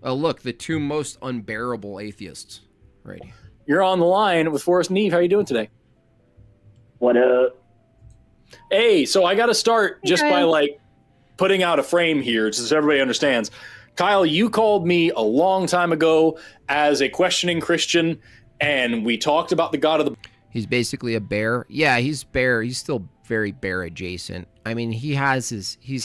Oh, look, the two most unbearable atheists. Right. You're on the line with Forrest and Eve. How you doing today? What up? Hey, so I got to start just by like putting out a frame here just so everybody understands. Kyle, you called me a long time ago as a questioning Christian, and we talked about the God of the... He's basically a bear. Yeah, he's bear. He's still very bear adjacent. I mean, he's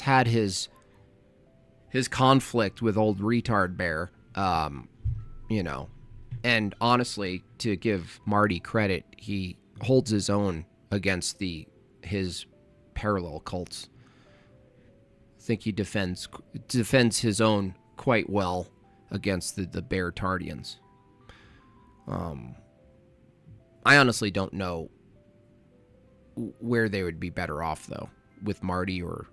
had his conflict with old retard bear, you know. And honestly, to give Marty credit, he holds his own against his parallel cults. I think he defends his own quite well against the bear Tardians. I honestly don't know where they would be better off, though, with Marty or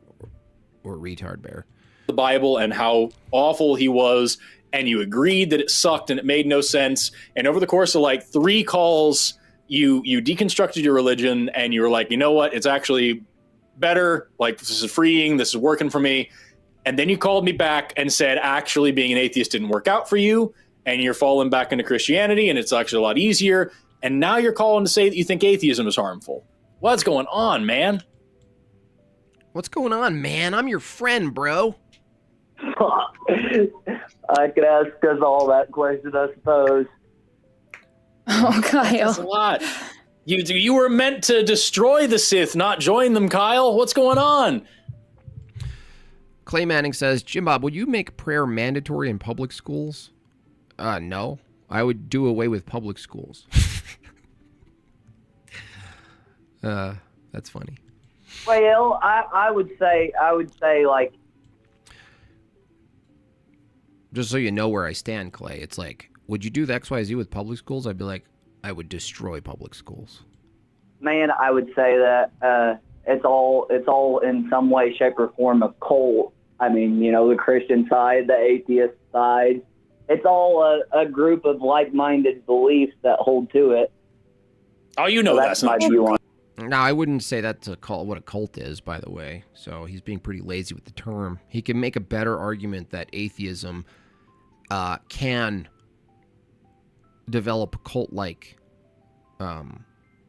retard bear. The Bible and how awful he was, and you agreed that it sucked and it made no sense. And over the course of like 3 calls, you deconstructed your religion, and you were like, you know what? It's actually better. Like, this is freeing. This is working for me. And then you called me back and said, actually, being an atheist didn't work out for you, and you're falling back into Christianity, and it's actually a lot easier. And now you're calling to say that you think atheism is harmful. What's going on, man? What's going on, man? I'm your friend, bro. I could ask us all that question, I suppose. Oh, Kyle. That's a lot. You were meant to destroy the Sith, not join them, Kyle. What's going on? Clay Manning says, Jimbob, would you make prayer mandatory in public schools? No. I would do away with public schools. That's funny. Well, I would say like, just so you know where I stand, Clay, it's like, would you do the XYZ with public schools? I'd be like, I would destroy public schools. man, I would say that it's all in some way, shape, or form a cult. I mean, you know, the Christian side, the atheist side. It's all a group of like-minded beliefs that hold to it. Oh, you know, so that's my view on it. No, I wouldn't say that's what a cult is, by the way. So he's being pretty lazy with the term. He can make a better argument that atheism can develop cult-like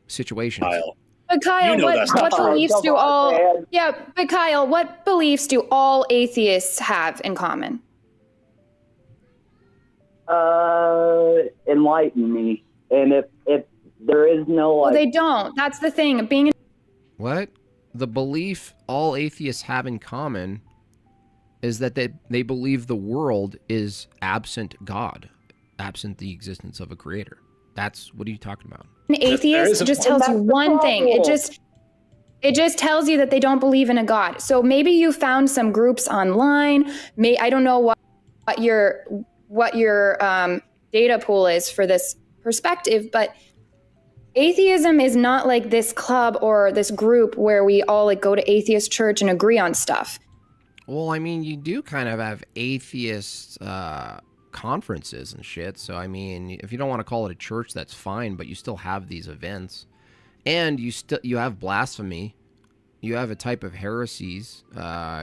situations. Kyle. But Kyle, You know that's not what true. beliefs do all? man. Yeah, but Kyle, what beliefs do all atheists have in common? Enlighten me. And if there is no Well, like, they don't. That's the thing. Being What? The belief all atheists have in common is that they believe the world is absent God, absent the existence of a creator. What are you talking about? an atheist just tells you one thing. It just tells you that they don't believe in a God. So maybe you found some groups online. I don't know what your data pool is for this perspective, but atheism is not like this club or this group where we all like go to atheist church and agree on stuff. Well, I mean, you do kind of have atheist conferences and shit. So, I mean, if you don't want to call it a church, that's fine, but you still have these events. And you have blasphemy. You have a type of heresies.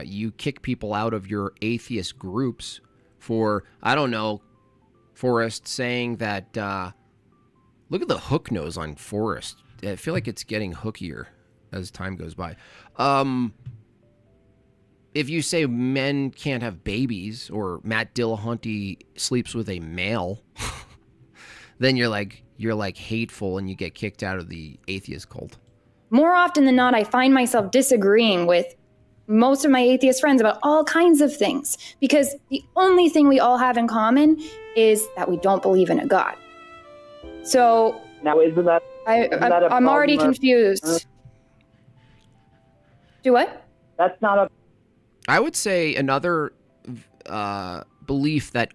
You kick people out of your atheist groups for, I don't know, Forrest saying that, look at the hook nose on Forrest. I feel like it's getting hookier as time goes by. If you say men can't have babies or Matt Dillahunty sleeps with a male, then you're like hateful and you get kicked out of the atheist cult. More often than not, I find myself disagreeing with most of my atheist friends about all kinds of things because the only thing we all have in common is that we don't believe in a God. So now isn't that I'm already confused. Do what? That's not a. I would say another belief that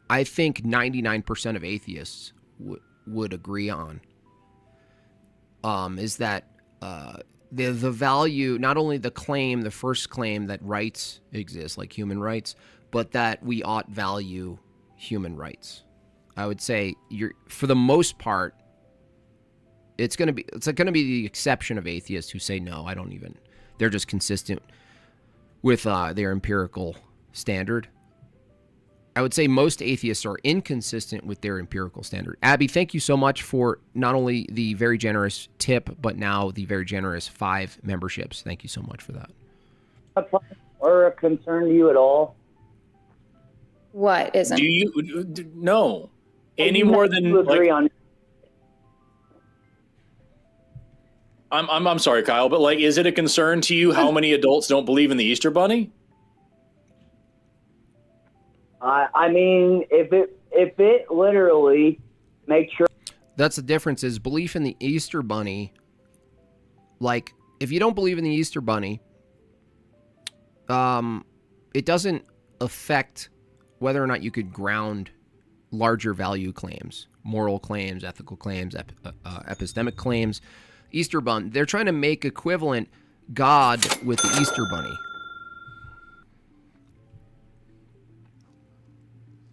I think 99% of atheists would agree on is that the value, not only the first claim that rights exist, like human rights, but that we ought value human rights. I would say for the most part, it's gonna be the exception of atheists who say no, they're just consistent with their empirical standard. I would say most atheists are inconsistent with their empirical standard. Abby, thank you so much for not only the very generous tip, but now the very generous 5 memberships. Thank you so much for that. Or a concern to you at all? What isn't? Do you no any more than you agree on? I'm sorry, Kyle, but like, is it a concern to you how many adults don't believe in the Easter Bunny? I mean, if it literally makes sure. That's the difference is belief in the Easter Bunny. Like, if you don't believe in the Easter Bunny, it doesn't affect whether or not you could ground larger value claims, moral claims, ethical claims, epistemic claims. Easter Bunny, they're trying to make equivalent God with the Easter Bunny.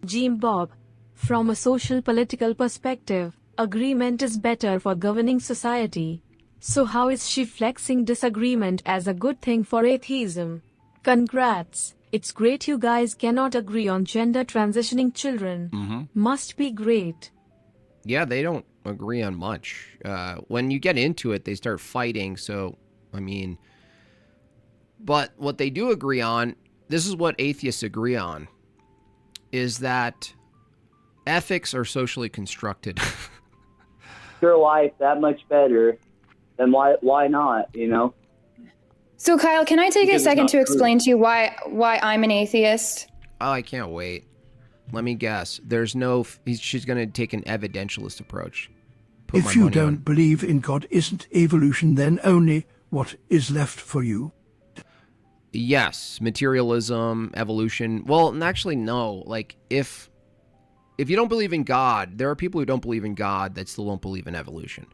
Jimbob, from a social political perspective, agreement is better for governing society. So how is she flexing disagreement as a good thing for atheism? Congrats. It's great you guys cannot agree on gender transitioning children. Must be great. Yeah, they don't agree on much. When you get into it, they start fighting. So, I mean, but what they do agree on, this is what atheists agree on, is that ethics are socially constructed. Your life that much better, then why not? You know. So Kyle, can I take Because a second it's to not explain to you why I'm an atheist? Oh, I can't wait. Let me guess. There's no. She's going to take an evidentialist approach. Put If my you money don't on. believe in God, isn't evolution then only what is left for you? Yes, materialism, evolution. Well, actually, no. Like, if you don't believe in God, there are people who don't believe in God that still don't believe in evolution.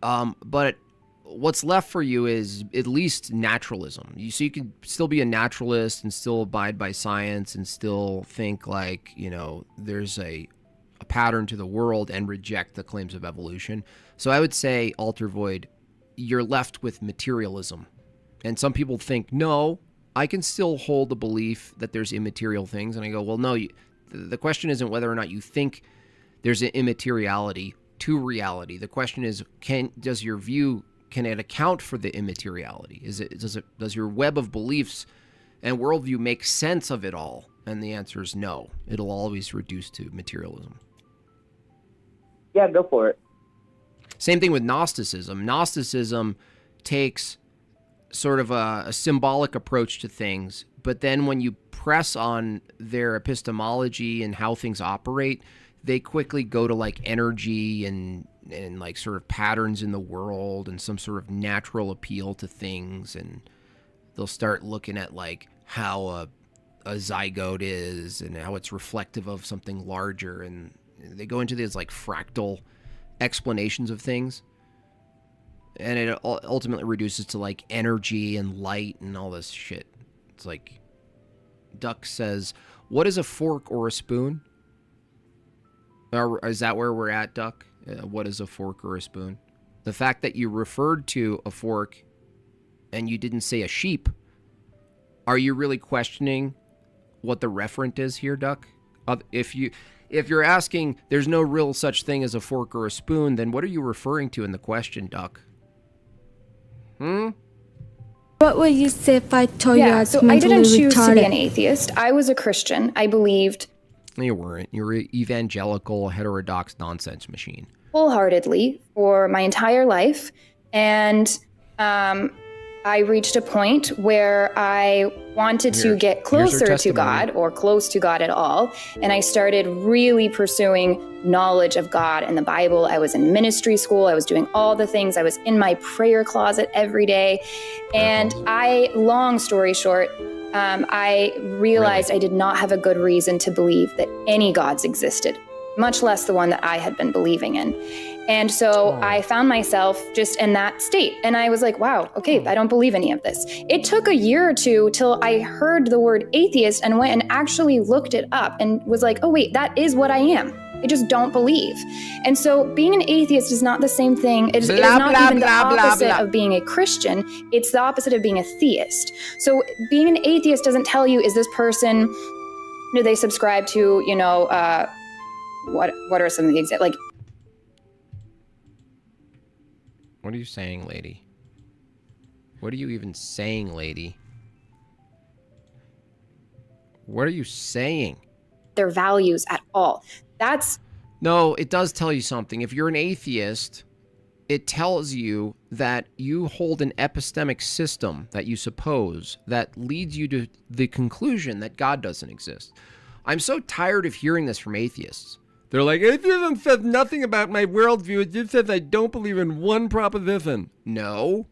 But what's left for you is at least naturalism. So you can still be a naturalist and still abide by science and still think like, you know, there's a pattern to the world and reject the claims of evolution. So I would say, Alter Void, you're left with materialism. And some people think, no, I can still hold the belief that there's immaterial things. And I go, well, no, the question isn't whether or not you think there's an immateriality to reality. The question is, does your view, can it account for the immateriality? Does your web of beliefs and worldview make sense of it all? And the answer is no. It'll always reduce to materialism. Yeah, go for it. Same thing with Gnosticism. Gnosticism takes sort of a symbolic approach to things, but then when you press on their epistemology and how things operate, they quickly go to like energy and like sort of patterns in the world and some sort of natural appeal to things, and they'll start looking at like how a zygote is and how it's reflective of something larger, and they go into these like fractal explanations of things. And it ultimately reduces to like energy and light and all this shit. It's like Duck says, what is a fork or a spoon? Or is that where we're at, Duck? What is a fork or a spoon? The fact that you referred to a fork and you didn't say a sheep, are you really questioning what the referent is here, Duck? If you're asking there's no real such thing as a fork or a spoon, then what are you referring to in the question, Duck? What will you say if I told you I Yeah, was so I mentally didn't choose to be retarded? an atheist. I was a Christian. I believed You weren't. You were an evangelical, heterodox nonsense machine. wholeheartedly for my entire life. And I reached a point where I wanted to get here's her closer to testimony. God, or close to God at all. And I started really pursuing knowledge of God and the Bible. I was in ministry school. I was doing all the things. I was in my prayer closet every day. And long story short, I realized I did not have a good reason to believe that any gods existed, much less the one that I had been believing in. And so I found myself just in that state. And I was like, wow, okay, I don't believe any of this. It took a year or two till I heard the word atheist and went and actually looked it up and was like, oh, wait, that is what I am. I just don't believe. And so being an atheist is not the same thing. It is not even the opposite of being a Christian. It's the opposite of being a theist. So being an atheist doesn't tell you, is this person Do they subscribe to, you know, what are some of the exact, like? What are you saying, lady? What are you even saying, lady? What are you saying? Their values at all. That's... No, it does tell you something. If you're an atheist, it tells you that you hold an epistemic system that you suppose that leads you to the conclusion that God doesn't exist. I'm so tired of hearing this from atheists. They're like, atheism says nothing about my worldview. It just says I don't believe in one proposition. No.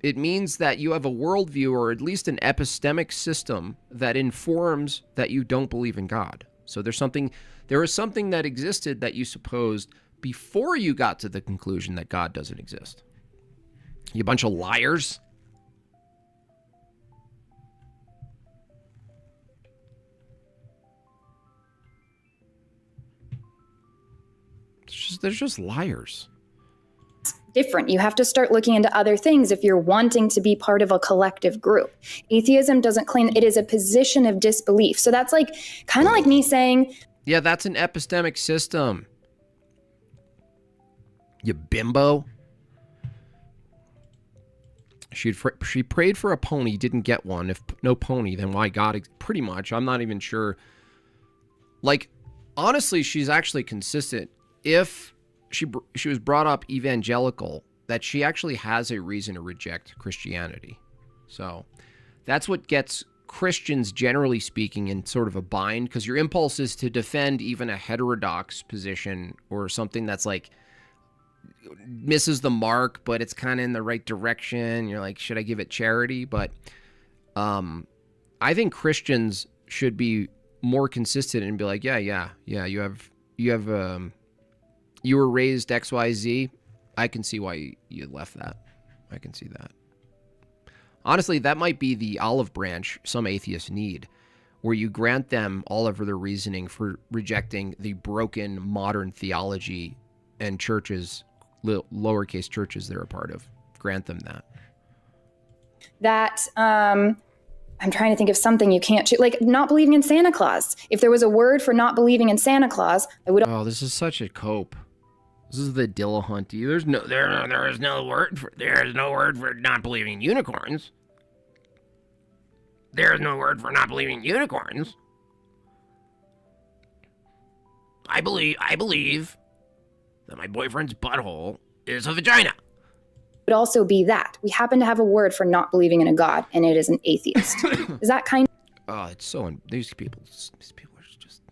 It means that you have a worldview, or at least an epistemic system, that informs that you don't believe in God. So there is something that existed that you supposed before you got to the conclusion that God doesn't exist. You bunch of liars. They're just liars. Different. You have to start looking into other things if you're wanting to be part of a collective group. Atheism doesn't claim it is a position of disbelief. So that's like kind of like me saying, yeah, that's an epistemic system. You bimbo. She prayed for a pony, didn't get one. If no pony, then why God? Pretty much. I'm not even sure. Like, honestly, she's actually consistent. If she was brought up evangelical, that she actually has a reason to reject Christianity. So that's what gets Christians, generally speaking, in sort of a bind, because your impulse is to defend even a heterodox position or something that's like misses the mark, but it's kind of in the right direction. You're like, should I give it charity? But I think Christians should be more consistent and be like, yeah, you were raised XYZ. I can see why you left that. I can see that. Honestly, that might be the olive branch some atheists need, where you grant them all of their reasoning for rejecting the broken modern theology and churches, lowercase churches they're a part of. Grant them that. That, I'm trying to think of something you can't choose, like not believing in Santa Claus. If there was a word for not believing in Santa Claus, I would... Oh, this is such a cope. This is the Dillahunty. There is no word for not believing in unicorns. There is no word for not believing in unicorns. I believe that my boyfriend's butthole is a vagina. Would also be that we happen to have a word for not believing in a God, and it is an atheist. Is that kind of... Oh, it's so these people are just